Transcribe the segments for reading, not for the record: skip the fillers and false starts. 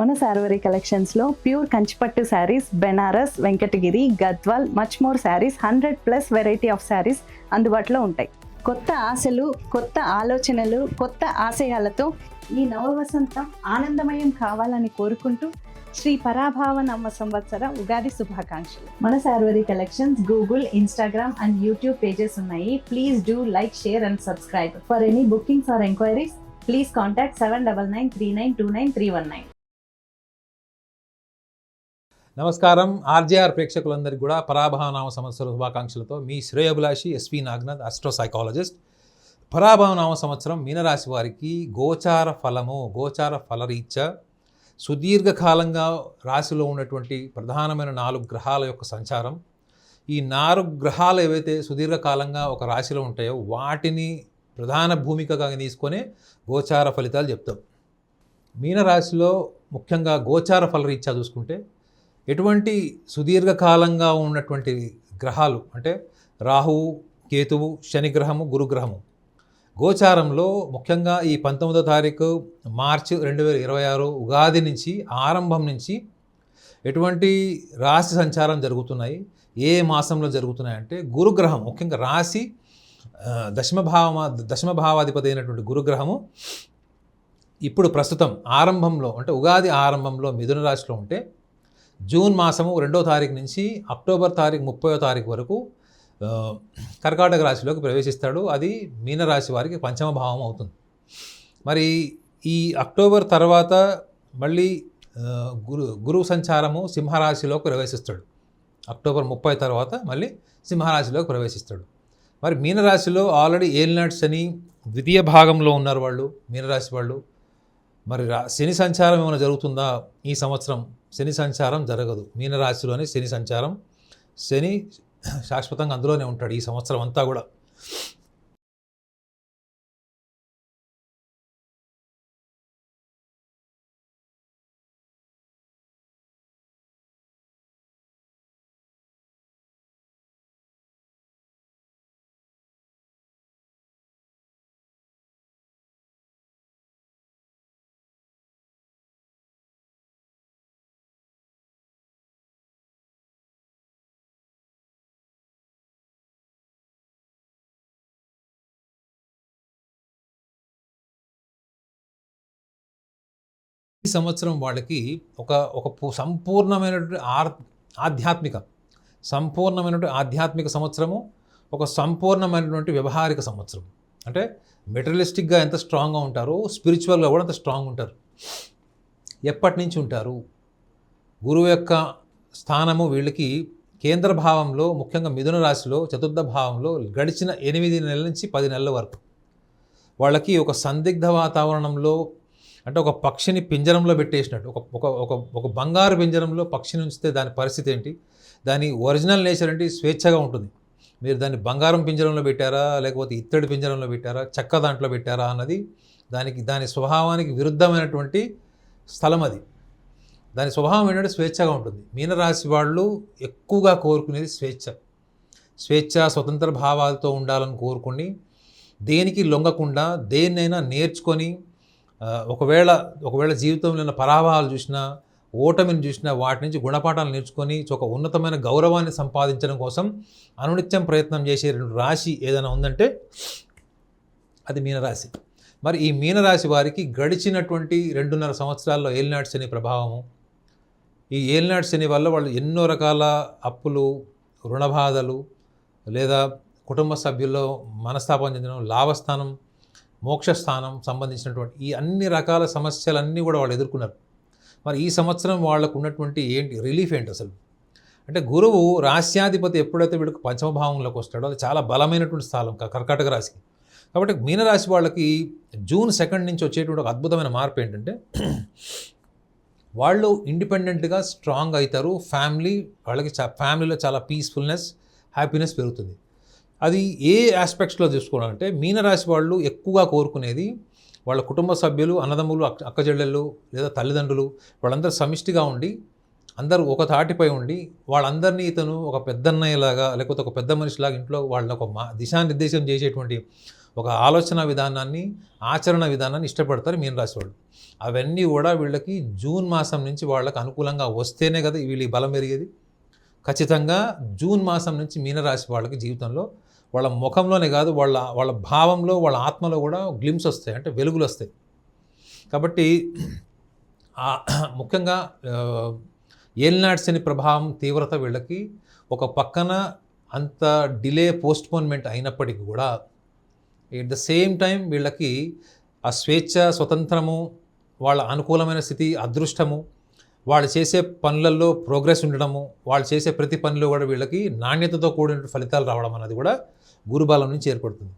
మన శారీవరీ కలెక్షన్స్లో ప్యూర్ కంచిపట్టు saris, Banaras, Venkatagiri, Gadwal, much more saris, 100+ variety of saris అందుబాటులో ఉంటాయి. కొత్త ఆశలు, కొత్త ఆలోచనలు, కొత్త ఆశయాలతో ఈ నవవసంతం ఆనందమయం కావాలని కోరుకుంటూ శ్రీ పరాభావ నామ సంవత్సర ఉగాది శుభాకాంక్షలు. మన Sareevari collections Google, Instagram and YouTube pages ఉన్నాయి. Please do like, share and subscribe. For any bookings or enquiries please contact 7993929319. నమస్కారం. ఆర్జేఆర్ ప్రేక్షకులందరికీ కూడా పరాభవనామ సంవత్సర శుభాకాంక్షలతో మీ శ్రేయోభిలాషి ఎస్వి నాగనాథ్, ఆస్ట్రో సైకాలజిస్ట్. పరాభవనామ సంవత్సరం మీనరాశి వారికి గోచార ఫలరీత్యా సుదీర్ఘకాలంగా రాశిలో ఉన్నటువంటి ప్రధానమైన 4 గ్రహాల యొక్క సంచారం. ఈ 4 గ్రహాలు ఏవైతే సుదీర్ఘకాలంగా ఒక రాశిలో ఉంటాయో వాటిని ప్రధాన భూమికగా తీసుకొని గోచార ఫలితాలు చెప్తాం. మీనరాశిలో ముఖ్యంగా గోచార ఫలరీత్యా చూసుకుంటే ఎటువంటి సుదీర్ఘకాలంగా ఉన్నటువంటి గ్రహాలు అంటే రాహువు, కేతువు, శనిగ్రహము, గురుగ్రహము గోచారంలో ముఖ్యంగా ఈ 19వ తారీఖు మార్చి 2026 ఉగాది నుంచి ఆరంభం నుంచి ఎటువంటి రాశి సంచారం జరుగుతున్నాయి, ఏ మాసంలో జరుగుతున్నాయంటే గురుగ్రహం ముఖ్యంగా రాశి దశమ భావాధిపతి అయినటువంటి గురుగ్రహము ఇప్పుడు ప్రస్తుతం ఆరంభంలో అంటే ఉగాది ఆరంభంలో మిథున రాశిలో ఉంటే జూన్ మాసము 2వ తారీఖు నుంచి అక్టోబర్ 30వ తారీఖు వరకు కర్కాటక రాశిలోకి ప్రవేశిస్తాడు. అది మీనరాశి వారికి 5వ భావం అవుతుంది. మరి ఈ అక్టోబర్ తర్వాత మళ్ళీ గురువు సంచారము సింహరాశిలోకి ప్రవేశిస్తాడు. అక్టోబర్ 30 తర్వాత మళ్ళీ సింహరాశిలోకి ప్రవేశిస్తాడు. మరి మీనరాశిలో ఆల్రెడీ ఏలినాటి శని ద్వితీయ భాగంలో ఉన్నారు వాళ్ళు మీనరాశి వాళ్ళు. మరి శని సంచారం ఏమైనా జరుగుతుందా ఈ సంవత్సరం? శని సంచారం జరగదు. మీనరాశిలోనే శని సంచారం, శని శాశ్వతంగా అందులోనే ఉంటాడు ఈ సంవత్సరం అంతా కూడా. ఈ సంవత్సరం వాళ్ళకి ఒక సంపూర్ణమైనటువంటి ఆధ్యాత్మిక సంవత్సరము, ఒక సంపూర్ణమైనటువంటి వ్యవహారిక సంవత్సరం. అంటే మెటీరియలిస్టిక్గా ఎంత స్ట్రాంగ్గా ఉంటారో స్పిరిచువల్గా కూడా అంత స్ట్రాంగ్ ఉంటారు. ఎప్పటి నుంచి ఉంటారు? గురువు యొక్క స్థానము వీళ్ళకి కేంద్ర భావంలో ముఖ్యంగా మిథున రాశిలో 4వ భావంలో గడిచిన 8 నెలల నుంచి 10 నెలల వరకు వాళ్ళకి ఒక సందిగ్ధ వాతావరణంలో, అంటే ఒక పక్షిని పింజరంలో పెట్టేసినట్టు, ఒక బంగారు పింజరంలో పక్షిని ఉంచితే దాని పరిస్థితి ఏంటి, దాని ఒరిజినల్ నేచర్ ఏంటి, స్వేచ్ఛగా ఉంటుంది. మీరు దాన్ని బంగారం పింజరంలో పెట్టారా, లేకపోతే ఇత్తడి పింజరంలో పెట్టారా, చెక్క దాంట్లో పెట్టారా అన్నది దాని స్వభావానికి విరుద్ధమైనటువంటి స్థలం అది. దాని స్వభావం ఏంటంటే స్వేచ్ఛగా ఉంటుంది. మీనరాశి వాళ్ళు ఎక్కువగా కోరుకునేది స్వేచ్ఛ, స్వతంత్ర భావాలతో ఉండాలని కోరుకుని దేనికి లొంగకుండా దేన్నైనా నేర్చుకొని ఒకవేళ జీవితంలో పరాభవాలు చూసినా, ఓటమిని చూసినా వాటి నుంచి గుణపాఠాలు నేర్చుకొని ఒక ఉన్నతమైన గౌరవాన్ని సంపాదించడం కోసం అనునిత్యం ప్రయత్నం చేసే 2 రాశి ఏదైనా ఉందంటే అది మీనరాశి. మరి ఈ మీనరాశి వారికి గడిచినటువంటి 2.5 సంవత్సరాల్లో ఏలినాటి శని ప్రభావము, ఈ ఏలినాటి శని వల్ల వాళ్ళు ఎన్నో రకాల అప్పులు, రుణబాధలు, లేదా కుటుంబ సభ్యుల్లో మనస్తాపం చెందడం, లాభస్థానం, మోక్షస్థానం సంబంధించినటువంటి ఈ అన్ని రకాల సమస్యలన్నీ కూడా వాళ్ళు ఎదుర్కొన్నారు. మరి ఈ సంవత్సరం వాళ్ళకు ఉన్నటువంటి రిలీఫ్ ఏంటి అసలు అంటే, గురువు రాశ్యాధిపతి ఎప్పుడైతే వీడికి 5వ భావంలోకి వస్తాడో అది చాలా బలమైనటువంటి స్థానం కర్కాటక రాశికి. కాబట్టి మీనరాశి వాళ్ళకి జూన్ 2 నుంచి వచ్చేటువంటి ఒక అద్భుతమైన మార్పు ఏంటంటే వాళ్ళు ఇండిపెండెంట్గా స్ట్రాంగ్ అవుతారు. వాళ్ళకి ఫ్యామిలీలో చాలా పీస్ఫుల్నెస్, హ్యాపీనెస్ పెరుగుతుంది. అది ఏ ఆస్పెక్ట్స్లో చూసుకోవాలంటే మీనరాశి వాళ్ళు ఎక్కువగా కోరుకునేది వాళ్ళ కుటుంబ సభ్యులు, అన్నదమ్ములు, అక్కచెల్లెళ్ళు లేదా తల్లిదండ్రులు వాళ్ళందరూ సమిష్టిగా ఉండి, అందరూ ఒక తాటిపై ఉండి వాళ్ళందరినీ ఇతను ఒక పెద్దన్నయ్యలాగా లేకపోతే ఒక పెద్ద మనిషిలాగా ఇంట్లో వాళ్ళని ఒక దిశానిర్దేశం చేసేటువంటి ఒక ఆలోచన విధానాన్ని, ఆచరణ విధానాన్ని ఇష్టపడతారు మీనరాశి వాళ్ళు. అవన్నీ కూడా వీళ్ళకి జూన్ మాసం నుంచి వాళ్ళకి అనుకూలంగా వస్తేనే కదా వీళ్ళు ఈ బలం పెరిగేది. ఖచ్చితంగా జూన్ మాసం నుంచి మీనరాశి వాళ్ళకి జీవితంలో వాళ్ళ ముఖంలోనే కాదు, వాళ్ళ భావంలో, వాళ్ళ ఆత్మలో కూడా గ్లిమ్స్ వస్తాయి, అంటే వెలుగులు వస్తాయి. కాబట్టి ముఖ్యంగా ఏలినాటి శని ప్రభావం తీవ్రత వీళ్ళకి ఒక పక్కన అంత డిలే, పోస్ట్పోన్మెంట్ అయినప్పటికీ కూడా ఎట్ ద సేమ్ టైం వీళ్ళకి ఆ స్వేచ్ఛ, స్వతంత్రము, వాళ్ళ అనుకూలమైన స్థితి, అదృష్టము, వాళ్ళు చేసే పనులలో ప్రోగ్రెస్ ఉండడము, వాళ్ళు చేసే ప్రతి పనిలో కూడా వీళ్ళకి నాణ్యతతో కూడిన ఫలితాలు రావడం అన్నది కూడా గురుబలం నుంచి ఏర్పడుతుంది.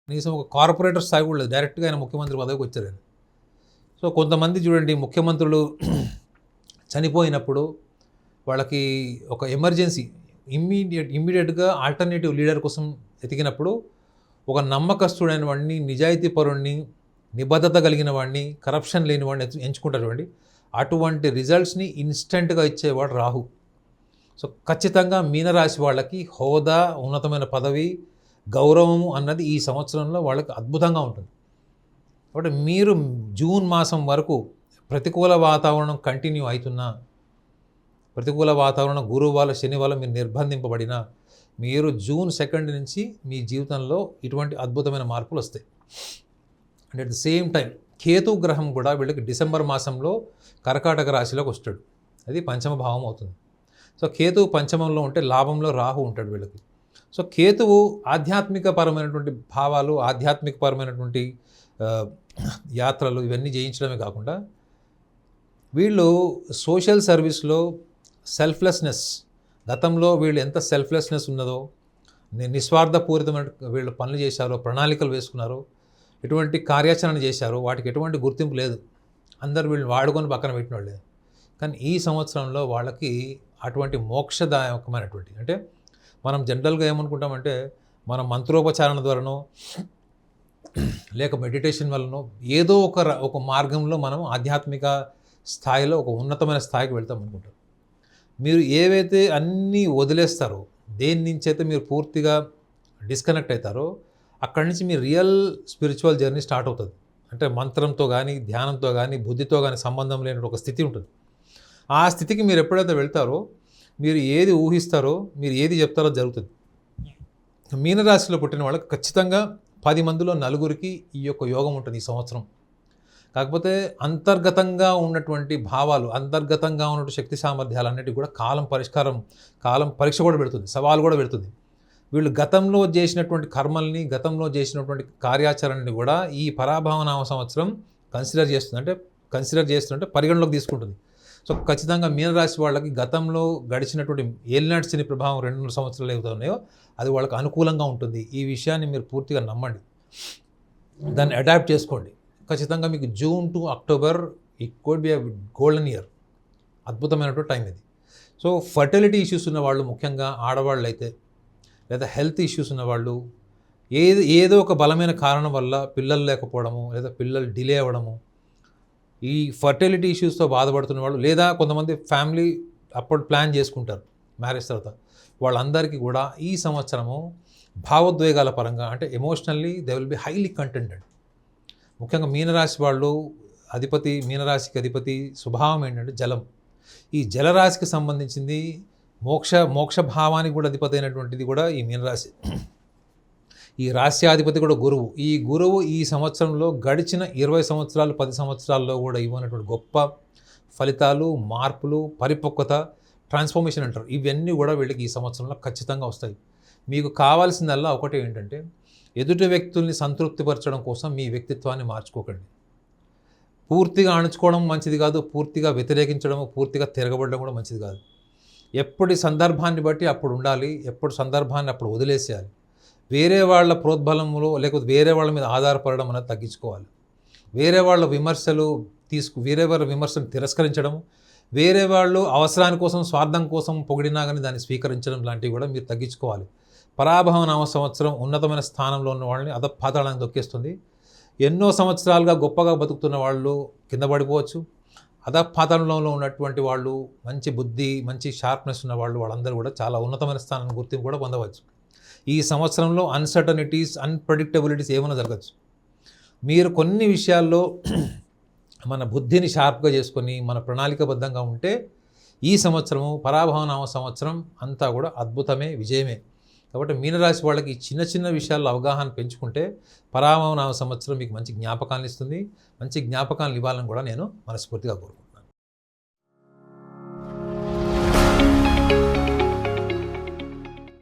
కనీసం ఒక కార్పొరేటర్ స్థాయి కూడా లేదు, డైరెక్ట్గా ఆయన ముఖ్యమంత్రి పదవికి వచ్చారు ఆయన. సో కొంతమంది చూడండి, ముఖ్యమంత్రులు చనిపోయినప్పుడు వాళ్ళకి ఒక ఎమర్జెన్సీ, ఇమ్మీడియట్గా ఆల్టర్నేటివ్ లీడర్ కోసం ఎతికినప్పుడు ఒక నమ్మకస్తుడైన వాడిని, నిజాయితీ పరుణ్ణి, నిబద్ధత కలిగిన వాడిని, కరప్షన్ లేని వాడిని ఎంచుకుంటారు చూడండి. అటువంటి రిజల్ట్స్ని ఇన్స్టెంట్గా ఇచ్చేవాడు రాహు. సో ఖచ్చితంగా మీనరాశి వాళ్ళకి హోదా, ఉన్నతమైన పదవి, గౌరవము అన్నది ఈ సంవత్సరంలో వాళ్ళకి అద్భుతంగా ఉంటుంది. కాబట్టి మీరు జూన్ మాసం వరకు ప్రతికూల వాతావరణం కంటిన్యూ అవుతున్నా, ప్రతికూల వాతావరణం గురువు వల్ల, శని వల్ల మీరు నిర్బంధింపబడినా, మీరు జూన్ 2 నుంచి మీ జీవితంలో ఇటువంటి అద్భుతమైన మార్పులు వస్తాయి. And at the same time Ketu గ్రహం కూడా వీళ్ళకి డిసెంబర్ మాసంలో కర్కాటక రాశిలోకి వస్తాడు. అది పంచమ భావం అవుతుంది. సో కేతువు పంచమంలో ఉంటే లాభంలో రాహు ఉంటాడు వీళ్ళకి. సో కేతువు ఆధ్యాత్మికపరమైనటువంటి భావాలు, ఆధ్యాత్మికపరమైనటువంటి యాత్రలు ఇవన్నీ జయించడమే కాకుండా వీళ్ళు సోషల్ సర్వీస్లో సెల్ఫ్లెస్నెస్, గతంలో వీళ్ళు ఎంత సెల్ఫ్లెస్నెస్ ఉన్నదో, నిస్వార్థపూరితమైన వీళ్ళు పనులు చేశారో, ప్రణాళికలు వేసుకున్నారో, ఎటువంటి కార్యాచరణ చేశారో వాటికి ఎటువంటి గుర్తింపు లేదు. అందరు వీళ్ళు వాడుకొని పక్కన పెట్టిన వాళ్ళే. కానీ ఈ సంవత్సరంలో వాళ్ళకి అటువంటి మోక్షదాయకమైనటువంటి, అంటే మనం జనరల్గా ఏమనుకుంటామంటే మనం మంత్రోపచారణ ద్వారానో లేక మెడిటేషన్ వల్లనో ఏదో ఒక మార్గంలో మనం ఆధ్యాత్మిక స్థాయిలో ఒక ఉన్నతమైన స్థాయికి వెళ్తాం అనుకుంటాం. మీరు ఏవైతే అన్నీ వదిలేస్తారో, దేని నుంచి అయితే మీరు పూర్తిగా డిస్కనెక్ట్ అవుతారో, అక్కడి నుంచి మీ రియల్ స్పిరిచువల్ జర్నీ స్టార్ట్ అవుతుంది. అంటే మంత్రంతో కానీ, ధ్యానంతో కానీ, బుద్ధితో కానీ సంబంధం లేని ఒక స్థితి ఉంటుంది. ఆ స్థితికి మీరు ఎప్పుడైతే వెళ్తారో, మీరు ఏది ఊహిస్తారో, మీరు ఏది చెప్తారో జరుగుతుంది. మీనరాశిలో పుట్టిన వాళ్ళకి ఖచ్చితంగా 10 మందిలో 9కి ఈ యొక్క యోగం ఉంటుంది ఈ సంవత్సరం. కాకపోతే అంతర్గతంగా ఉన్నటువంటి భావాలు, అంతర్గతంగా ఉన్నటువంటి శక్తి సామర్థ్యాలన్నిటికీ కూడా కాలం పరీక్ష కూడా పెడుతుంది, సవాలు కూడా పెడుతుంది. వీళ్ళు గతంలో చేసినటువంటి కర్మల్ని, గతంలో చేసినటువంటి కార్యాచరణని కూడా ఈ పరాభవనామ సంవత్సరం కన్సిడర్ చేస్తుందంటే పరిగణలోకి తీసుకుంటుంది. సో ఖచ్చితంగా మీనరాశి వాళ్ళకి గతంలో గడిచినటువంటి ఏలినాటి శని ప్రభావం 2 సంవత్సరాలు ఏవైతే ఉన్నాయో అది వాళ్ళకి అనుకూలంగా ఉంటుంది. ఈ విషయాన్ని మీరు పూర్తిగా నమ్మండి. దాన్ని అడాప్ట్ చేసుకోండి. ఖచ్చితంగా మీకు June to October it could be golden year, అద్భుతమైనటువంటి టైం ఇది. సో ఫర్టిలిటీ ఇష్యూస్ ఉన్న వాళ్ళు, ముఖ్యంగా ఆడవాళ్ళు అయితే, లేదా హెల్త్ ఇష్యూస్ ఉన్నవాళ్ళు, ఏదో ఒక బలమైన కారణం వల్ల పిల్లలు లేకపోవడము, లేదా పిల్లలు డిలే అవ్వడము, ఈ ఫర్టిలిటీ ఇష్యూస్తో బాధపడుతున్న వాళ్ళు, లేదా కొంతమంది ఫ్యామిలీ అప్పుడు ప్లాన్ చేసుకుంటారు మ్యారేజ్ తర్వాత, వాళ్ళందరికీ కూడా ఈ సంవత్సరము భావోద్వేగాల పరంగా, అంటే emotionally they will be highly కంటెంటెడ్. ముఖ్యంగా మీనరాశి వాళ్ళు, మీనరాశికి అధిపతి స్వభావం ఏంటంటే జలం. ఈ జలరాశికి సంబంధించింది మోక్ష భావానికి కూడా అధిపతి అయినటువంటిది కూడా ఈ మీనరాశి. ఈ రాశ్యాధిపతి కూడా గురువు. ఈ గురువు ఈ సంవత్సరంలో గడిచిన 20 సంవత్సరాలు 10 సంవత్సరాల్లో కూడా ఇవ్వనటువంటి గొప్ప ఫలితాలు, మార్పులు, పరిపక్వత, ట్రాన్స్ఫర్మేషన్ అంటారు, ఇవన్నీ కూడా వీళ్ళకి ఈ సంవత్సరంలో ఖచ్చితంగా వస్తాయి. మీకు కావాల్సిందల్లా ఒకటి ఏంటంటే, ఎదుటి వ్యక్తుల్ని సంతృప్తిపరచడం కోసం మీ వ్యక్తిత్వాన్ని మార్చుకోకండి. పూర్తిగా అణుచుకోవడం మంచిది కాదు, పూర్తిగా వ్యతిరేకించడం, పూర్తిగా తిరగబడడం కూడా మంచిది కాదు. ఎప్పటి సందర్భాన్ని బట్టి అప్పుడు ఉండాలి, ఎప్పుడు సందర్భాన్ని అప్పుడు వదిలేసేయాలి. వేరే వాళ్ళ ప్రోద్బలంలో లేకపోతే వేరే వాళ్ళ మీద ఆధారపడడం అనేది తగ్గించుకోవాలి. వేరే వాళ్ళ విమర్శను తిరస్కరించడం, వేరే వాళ్ళు అవసరాని కోసం, స్వార్థం కోసం పొగిడినా కానీ దాన్ని స్వీకరించడం లాంటివి కూడా మీరు తగ్గించుకోవాలి. పరాభవ నామ సంవత్సరం ఉన్నతమైన స్థానంలో ఉన్న వాళ్ళని అధపాతాళానికి దొక్కేస్తుంది. ఎన్నో సంవత్సరాలుగా గొప్పగా బతుకుతున్న వాళ్ళు కింద పడిపోవచ్చు. అధపాతాళంలో ఉన్నటువంటి వాళ్ళు, మంచి బుద్ధి, మంచి షార్ప్నెస్ ఉన్న వాళ్ళు, వాళ్ళందరూ కూడా చాలా ఉన్నతమైన స్థానాన్ని గుర్తింపు కూడా పొందవచ్చు. ఈ సంవత్సరంలో అన్సర్టనిటీస్, అన్ప్రెడిక్టబిలిటీస్ ఏమైనా జరగచ్చు. మీరు కొన్ని విషయాల్లో మన బుద్ధిని షార్ప్గా చేసుకొని మన ప్రణాళికబద్ధంగా ఉంటే ఈ సంవత్సరము పరాభవనామ సంవత్సరం అంతా కూడా అద్భుతమే, విజయమే. కాబట్టి మీనరాశి వాళ్ళకి చిన్న చిన్న విషయాల్లో అవగాహన పెంచుకుంటే పరాభవనామ సంవత్సరం మీకు మంచి జ్ఞాపకాలను ఇస్తుంది. మంచి జ్ఞాపకాలను ఇవ్వాలని కూడా నేను మనస్ఫూర్తిగా కోరుకుంటున్నాను.